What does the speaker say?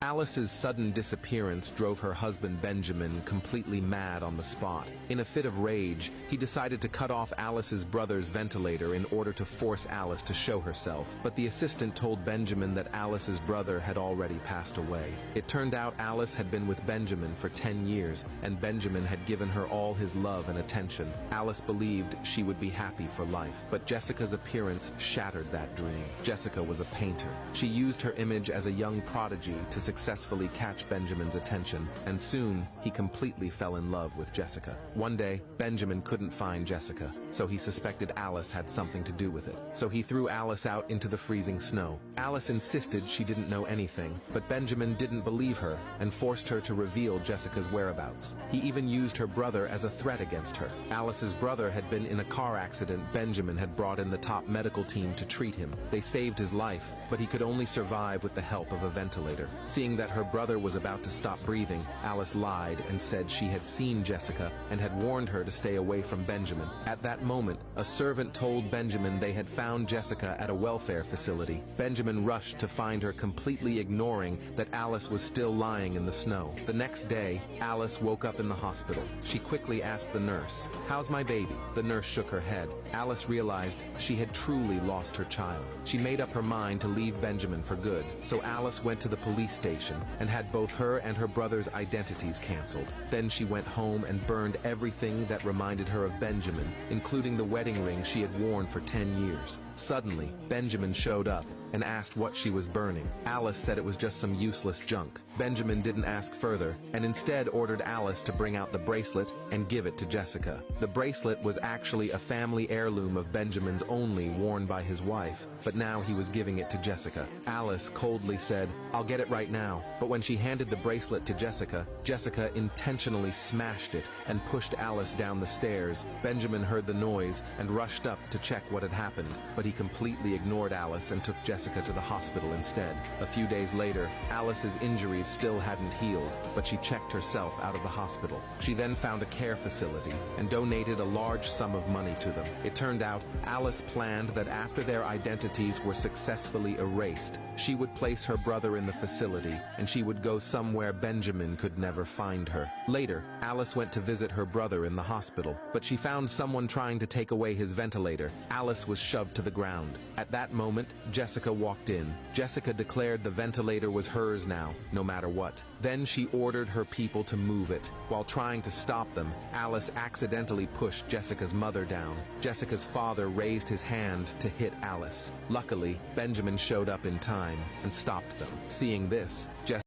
Alice's sudden disappearance drove her husband Benjamin completely mad on the spot. In a fit of rage, he decided to cut off Alice's brother's ventilator in order to force Alice to show herself. But the assistant told Benjamin that Alice's brother had already passed away. It turned out Alice had been with Benjamin for 10 years, and Benjamin had given her all his love and attention. Alice believed she would be happy for life, but Jessica's appearance shattered that dream. Jessica was a painter. She used her image as a young prodigy to successfully catch Benjamin's attention, and soon he completely fell in love with Jessica. One day, Benjamin couldn't find Jessica, so he suspected Alice had something to do with it. So he threw Alice out into the freezing snow. Alice insisted she didn't know anything, but Benjamin didn't believe her and forced her to reveal Jessica's whereabouts. He even used her brother as a threat against her. Alice's brother had been in a car accident. Benjamin had brought in the top medical team to treat him. They saved his life, but he could only survive with the help of a ventilator. Seeing that her brother was about to stop breathing, Alice lied and said she had seen Jessica and had warned her to stay away from Benjamin. At that moment, a servant told Benjamin they had found Jessica at a welfare facility. Benjamin rushed to find her, completely ignoring that Alice was still lying in the snow. The next day, Alice woke up in the hospital. She quickly asked the nurse, "How's my baby?" The nurse shook her head. Alice realized she had truly lost her child. She made up her mind to leave Benjamin for good, so Alice went to the police station and had both her and her brother's identities canceled. Then she went home and burned everything that reminded her of Benjamin, including the wedding ring she had worn for 10 years. Suddenly, Benjamin showed up and asked what she was burning. Alice said it was just some useless junk. Benjamin didn't ask further and instead ordered Alice to bring out the bracelet and give it to Jessica. The bracelet was actually a family heirloom of Benjamin's, only worn by his wife, but now he was giving it to Jessica. Alice coldly said, "I'll get it right now." But when she handed the bracelet to Jessica, Jessica intentionally smashed it and pushed Alice down the stairs. Benjamin heard the noise and rushed up to check what had happened, but he completely ignored Alice and took Jessica to the hospital instead. A few days later, Alice's injuries still hadn't healed, but she checked herself out of the hospital. She then found a care facility and donated a large sum of money to them. It turned out Alice planned that after their identities were successfully erased, she would place her brother in the facility and she would go somewhere Benjamin could never find her. Later, Alice went to visit her brother in the hospital, but she found someone trying to take away his ventilator. Alice was shoved to the ground. At that moment, Jessica walked in. Jessica declared the ventilator was hers now, no matter what. Then she ordered her people to move it. While trying to stop them, Alice accidentally pushed Jessica's mother down. Jessica's father raised his hand to hit Alice. Luckily, Benjamin showed up in time and stopped them. Seeing this, Jessica